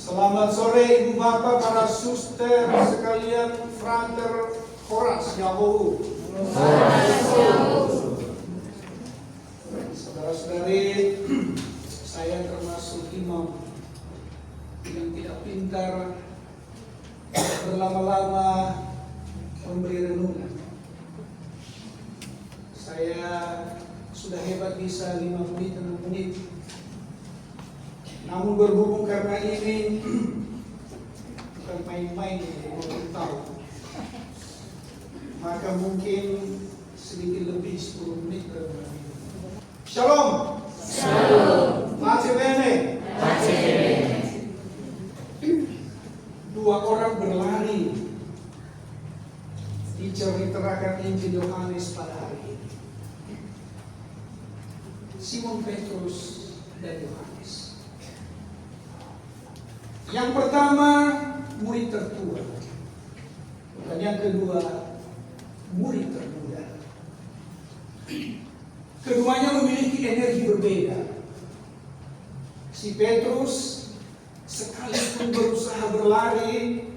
Selamat sore Ibu Bapak, para suster sekalian, Frater Horas Yahoo. Saudara-saudari, saya termasuk imam yang tidak pintar berlama-lama memberi renungan. Saya sudah hebat bisa 5 menit, 6 menit. Namun berhubung karena ini bukan main-main, mau tahu, maka mungkin sedikit lebih 10 menit berarti. Shalom. Shalom. Pace bene. Pace bene. 2 orang berlari diceritakan Injil Yohanes pada hari ini. Simon Petrus dan Yohanes. Yang pertama, murid tertua. Dan yang kedua, murid termuda. Keduanya memiliki energi berbeda. Si Petrus sekalipun berusaha berlari,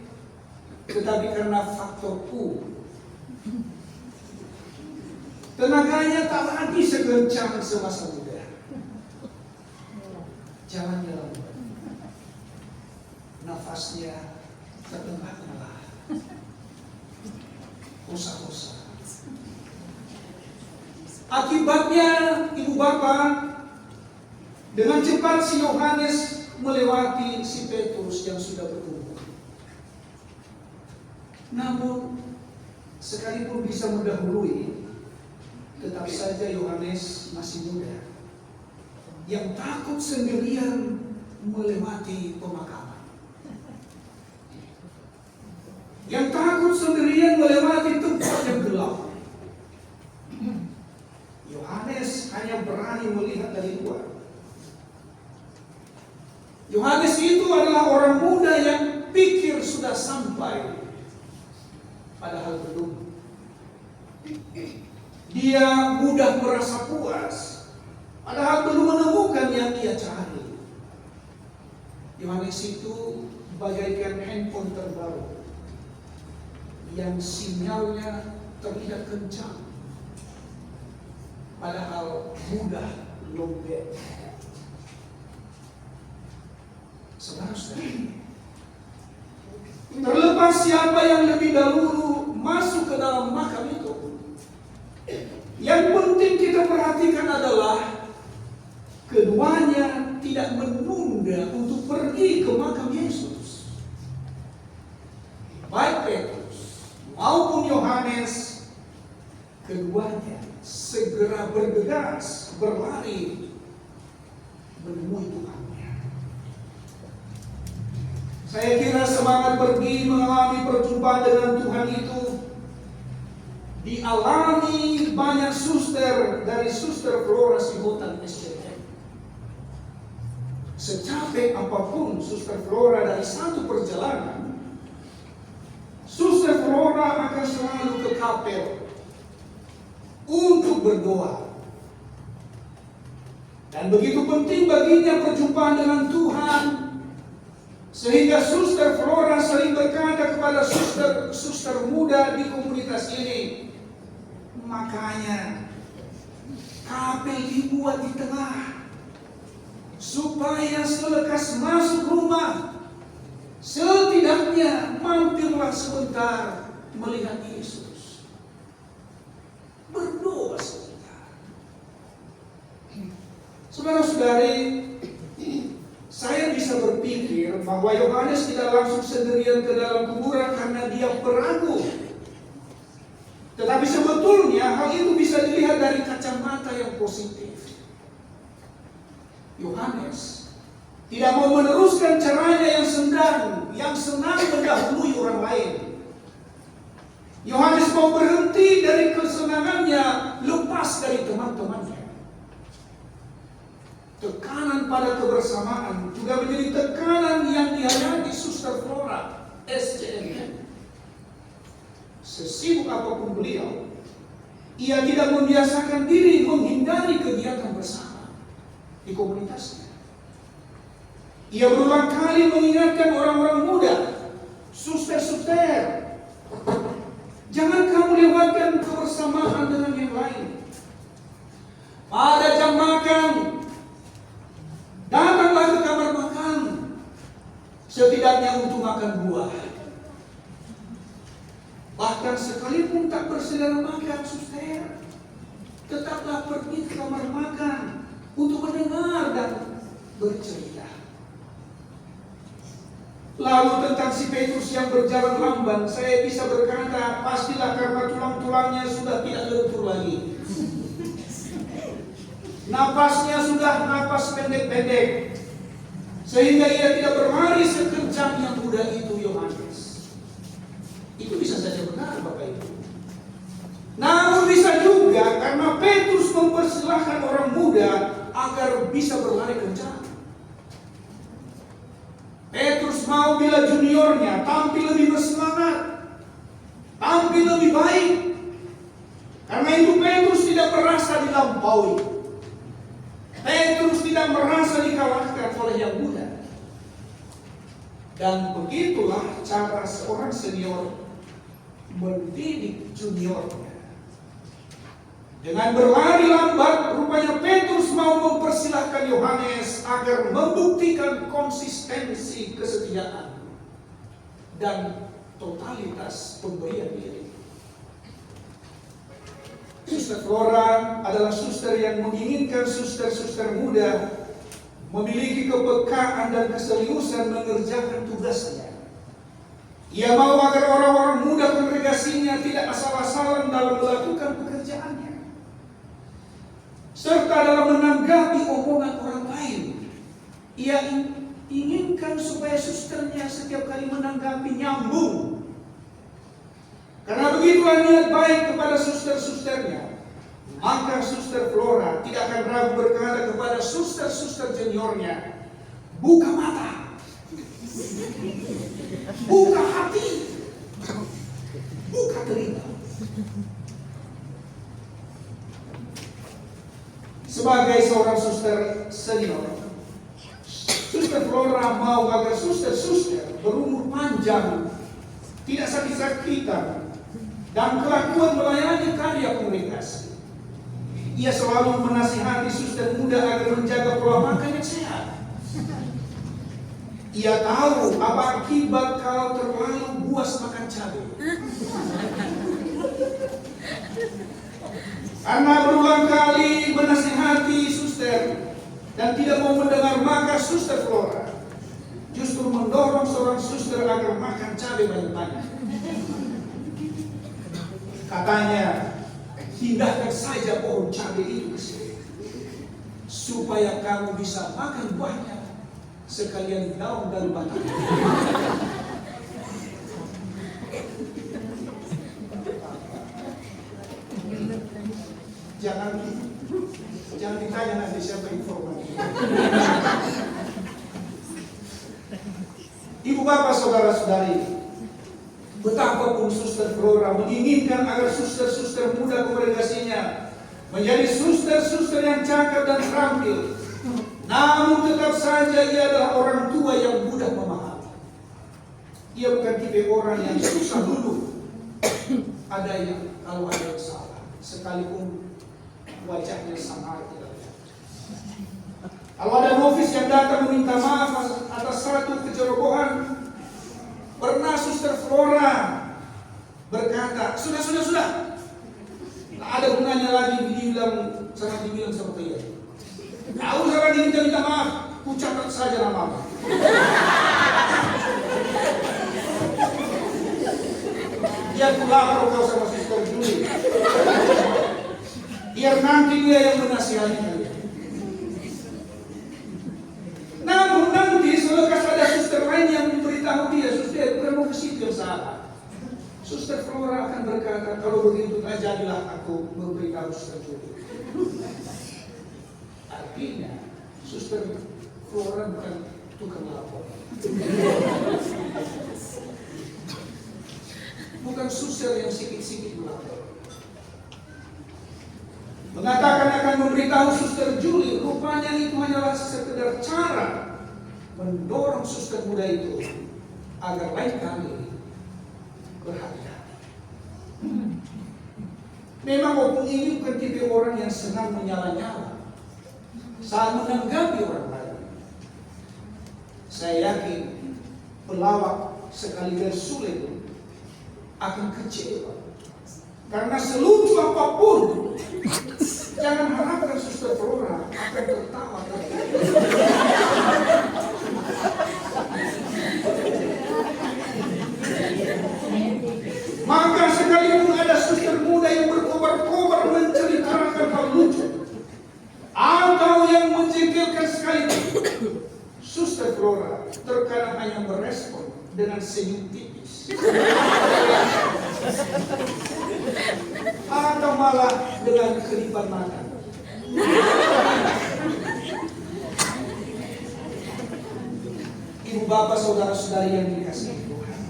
tetapi karena faktor U, tenaganya tak lagi sekencang semasa muda. Jalannya lambat, nafasnya terdengar-dengar, hosa-hosa. Akibatnya, Ibu Bapak, dengan cepat si Yohanes melewati si Petrus yang sudah bertumbuh. Namun, sekalipun bisa mendahului, tetap saja Yohanes masih muda, yang takut sendirian melewati pemakaman, yang takut sendirian melewati tempat yang gelap. Yohanes hanya berani melihat dari luar. Yohanes itu adalah orang muda yang pikir sudah sampai, padahal belum. Dia mudah merasa puas, padahal belum menemukan yang dia cari. Yohanes itu bagaikan handphone terbaru yang sinyalnya terlihat kencang, padahal mudah lowbat. Saudara-saudari, terlepas siapa yang lebih dahulu masuk ke dalam makam itu, yang penting kita perhatikan adalah keduanya tidak menunda untuk pergi ke makam Yesus. Baik Petrus maupun Yohanes, keduanya segera bergegas berlari menemui Tuhannya. Saya kira semangat pergi mengalami perjumpaan dengan Tuhan itu dialami banyak suster dari Suster Flora Sihotan SCM. Secapek apapun Suster Flora dari satu perjalanan, Suster Flora akan selalu ke kapel untuk berdoa. Dan begitu penting baginya perjumpaan dengan Tuhan, sehingga Suster Flora sering berkata kepada suster muda di komunitas ini, makanya kapel dibuat di tengah, supaya selekas masuk rumah, setidaknya mampirlah sebentar melihat Yesus, berdoa sebentar. Saudara-saudari, saya bisa berpikir bahwa Yohanes tidak langsung sendirian ke dalam kuburan karena dia beragu. Tetapi sebetulnya hal itu bisa dilihat dari kacamata yang positif. Yohanes tidak mau meneruskan caranya yang senang mendahului orang lain. Yohanes mau berhenti dari kesenangannya, lepas dari teman-temannya. Tekanan pada kebersamaan juga menjadi tekanan yang dihadapi Suster Flora SCM. Sesibuk apapun beliau, ia tidak membiasakan diri menghindari kegiatan bersama di komunitasnya. Ia berulang kali mengingatkan orang-orang muda, suster-suster, jangan kamu lewatkan kebersamaan dengan yang lain. Pada jam makan, datanglah ke kamar makan, setidaknya untuk makan buah. Bahkan sekalipun tak berselera makan, suster, tetaplah pergi ke kamar makan untuk mendengar dan bercerita. Lalu tentang si Petrus yang berjalan lamban, saya bisa berkata, pastilah karena tulang-tulangnya sudah tidak lentur lagi. Napasnya sudah napas pendek-pendek, sehingga ia tidak berlari sekencang yang muda itu Yohanes. Itu bisa saja benar, Bapak Ibu. Namun bisa juga karena Petrus mempersilahkan orang muda agar bisa berlari kencang. Petrus mau bila juniornya tampil lebih bersemangat, tampil lebih baik. Karena itu Petrus tidak merasa dilampaui. Petrus tidak merasa dikalahkan oleh yang muda. Dan begitulah cara seorang senior mendidik juniornya. Dengan berlari lambat, rupanya Petrus mau mempersilahkan Yohanes agar membuktikan konsistensi kesetiaan dan totalitas pemberian diri. Suster Flora adalah suster yang menginginkan suster-suster muda memiliki kepekaan dan keseriusan mengerjakan tugasnya. Ia mau agar orang-orang muda kongregasinya tidak asal-asalan dalam melakukan pekerjaannya, serta dalam menanggapi omongan orang lain. Ia inginkan supaya susternya setiap kali menanggapi nyambung. Karena begitulah niat baik kepada suster-susternya, maka Suster Flora tidak akan ragu berkata kepada suster-suster juniornya, buka mata, buka hati, buka telinga. Sebagai seorang suster senior, Suster Flora mau agar suster-suster berumur panjang, tidak sakit-sakitan, dan kelakuan melayani karya kongregasi. Ia selalu menasihati suster muda agar menjaga pola makan yang sehat. Ia tahu apa akibat kalau terlalu buas makan cabai. Karena berulang kali menasihati suster dan tidak mau mendengar, maka Suster Flora justru mendorong seorang suster agar makan cabai banyak-banyak. Katanya, pindahkan saja pohon cabai itu ke sini, supaya kamu bisa makan buahnya sekalian daun dari batangnya. Jangan ditanya nanti siapa informasi. Ibu bapak saudara-saudari, betapapun Suster Flora menginginkan agar suster-suster muda kongregasinya menjadi suster-suster yang cakap dan terampil, namun tetap saja ia adalah orang tua yang mudah memahami. Ia bukan tipe orang yang susah dulu. Ada yang kalau ada yang salah, sekalipun wajahnya sangat tidak lihat. Kalau ada novis yang datang meminta maaf atas satu kecerobohan, pernah Suster Flora berkata, sudah. Tak ada gunanya lagi dibilang sama dia. Tak usah lagi minta maaf, ku catat saja namamu. Dia lapar kau sama Suster Julie. Biar nanti dia yang menasihati kalian. Namun nanti selekas ada suster lain yang memberitahu dia, suster bukan mau ke situ yang salah. Suster Flora akan berkata, kalau begitu tak jadilah aku memberitahu Suster Julie. Artinya, Suster Flora bukan tukang lapor. Bukan suster yang sikit-sikit melapor. Mengatakan akan memberitahu Suster Julie, rupanya itu hanyalah sekedar cara mendorong suster muda itu agar lain kali berhati-hati. Memang opung ini bukan tipe orang yang senang menyala-nyala saat menanggapi orang lain. Saya yakin pelawak sekaligus sulit akan kecewa. Karena selucu apapun, jangan harapkan suster Flora akan tertawa. Maka sekalipun ada suster muda yang berkobar-kobar menceritakan hal lucu atau yang menjengkelkan sekalipun, suster Flora terkadang hanya merespon dengan senyum tipis atau malah dengan kedipan mata. Ibu bapak saudara-saudari yang dikasihi Tuhan,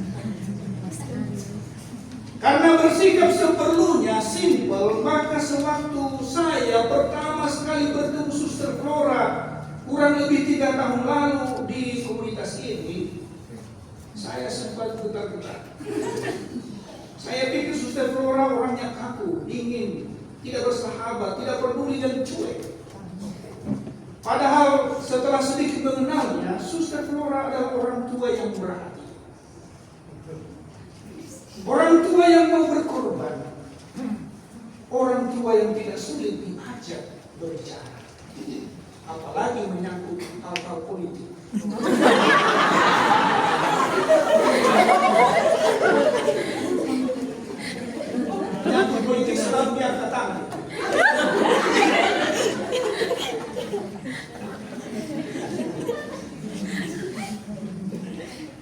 karena bersikap seperlunya simpel, maka sewaktu saya pertama sekali bertemu suster Flora kurang lebih 3 tahun lalu di komunitas ini, saya sempat getar-getar. Saya pikir suster Flora orangnya kaku, dingin, tidak bersahabat, tidak peduli dan cuek. Padahal setelah sedikit mengenalnya, suster Flora adalah orang tua yang berhati, orang tua yang mau berkorban, orang tua yang tidak sulit diajak berbicara, apalagi menyangkut hal-hal politik. Menyangkut politik selalu biar datang.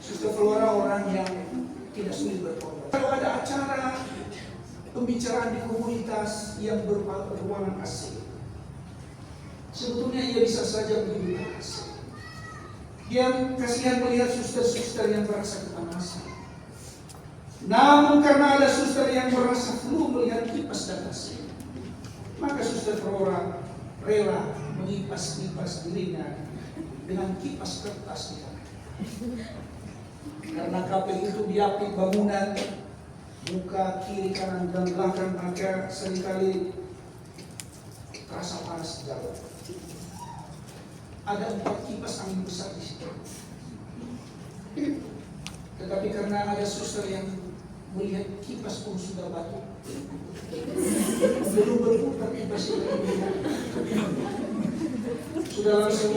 Suster Flora orang yang tidak sulit berkorban. Kalau ada acara pembicaraan di komunitas yang berruangan AC, sebetulnya ia bisa saja begitu AC. Dia kasihan melihat suster-suster yang merasa kepanasan. Namun karena ada suster yang merasa flu melihat kipas dan AC, maka suster Flora rela mengipas-ipas dirinya dengan kipas kertas di tangan. Karena kapel itu diapit bangunan, muka, kiri, kanan, dan belakang, maka seringkali terasa panas jauh. Ada 4 kipas angin besar di situ. Tetapi karena ada suster yang melihat kipas pun sudah batuk, belum berputar kipas itu, sudah langsung.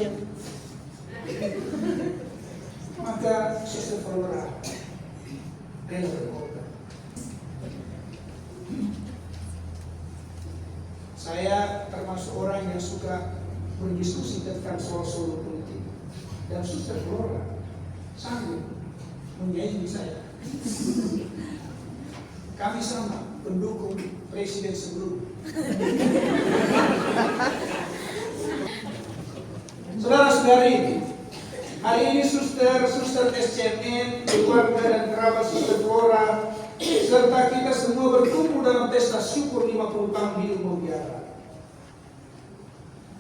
Maka suster Flora rela berkorban. Saya termasuk orang yang suka berdiskusi tentang soal-soal politik, dan suster Flora sanggup menyaingi saya. Kami sama pendukung presiden sebelumnya. Saudara-saudari, hari ini suster-suster SCMN, keluarga dan kerabat suster Flora, serta kita semua berkumpul dalam pesta syukur 50 tahun hidup Mutiara.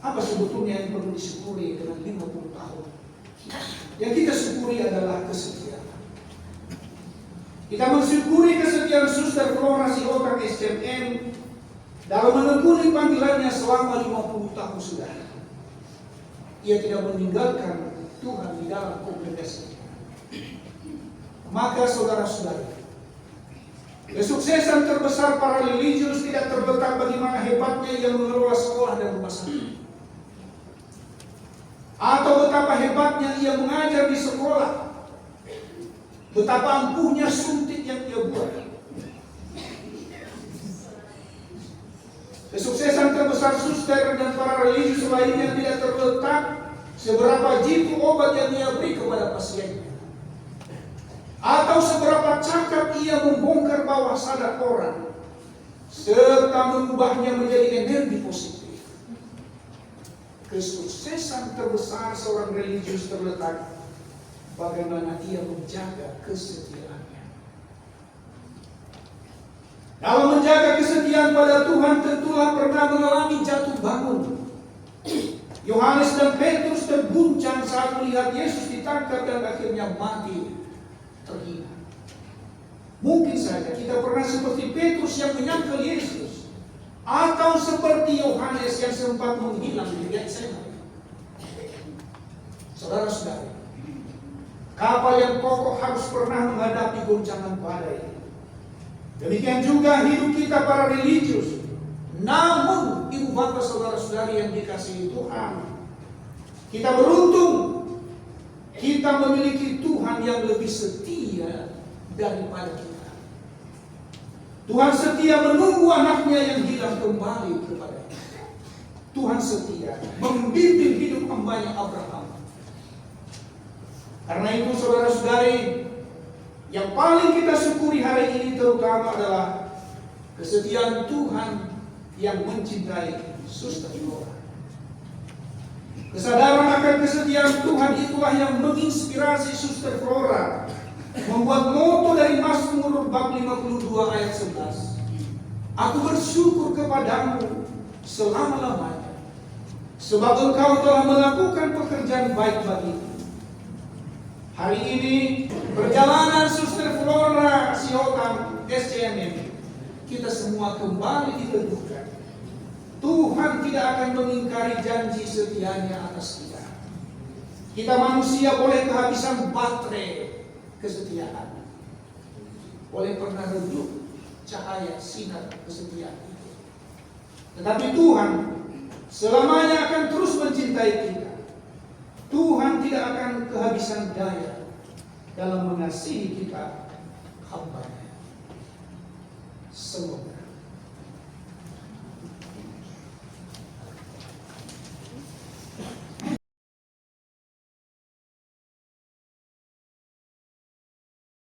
Apa sebetulnya yang perlu disyukuri dengan 50 tahun? Yang kita syukuri adalah kesetiaan. Kita mensyukuri kesetiaan suster Flora Sihotan SCMN dalam menekuni panggilannya selama 50 tahun sudah. Ia tidak meninggalkan Tuhan di dalam kongregasi. Maka saudara-saudari, kesuksesan terbesar para religius tidak terletak bagaimana hebatnya ia mengelola sekolah dan rumah sakit, atau betapa hebatnya ia mengajar di sekolah, betapa ampuhnya suntik yang ia buat. Kesuksesan terbesar suster dan para religius lainnya tidak terletak seberapa jitu obat yang ia beri kepada pasiennya, atau seberapa cakap ia membongkar bawah sadar orang, serta mengubahnya menjadi energi positif. Kesuksesan terbesar seorang religius terletak bagaimana ia menjaga kesetiaannya. Dalam menjaga kesetiaan pada Tuhan tentulah pernah mengalami jatuh bangun. Yohanes dan Petrus terguncang saat melihat Yesus ditangkap dan akhirnya mati terhina. Mungkin saja kita pernah seperti Petrus yang menyangkal Yesus, atau seperti Yohanes yang sempat menghilang di Getsemani. Saudara-saudara, kapal yang kokoh harus pernah menghadapi goncangan badai. Demikian juga hidup kita para religius. Namun, ibu bapak saudara-saudari yang dikasihi Tuhan, kita beruntung. Kita memiliki Tuhan yang lebih setia daripada kita. Tuhan setia menunggu anaknya yang hilang kembali kepada kita. Tuhan setia membimbing hidup hambanya Abraham. Karena itu saudara-saudari, yang paling kita syukuri hari ini terutama adalah kesetiaan Tuhan yang mencintai Suster Flora. Kesadaran akan kesetiaan Tuhan itulah yang menginspirasi Suster Flora membuat moto dari Mazmur bab 52 ayat 11. Aku bersyukur kepadamu selama-lamanya, sebab engkau telah melakukan pekerjaan baik bagiku. Hari ini perjalanan Suster Flora Sihotam SCMM, kita semua kembali diteguhkan. Tuhan tidak akan mengingkari janji setianya atas kita. Kita manusia boleh kehabisan baterai kesetiaan, boleh pernah redup cahaya sinar kesetiaan itu. Tetapi Tuhan selamanya akan terus mencintai kita. Tuhan tidak akan kehabisan daya dalam mengasihi kita hamba-Nya. Semoga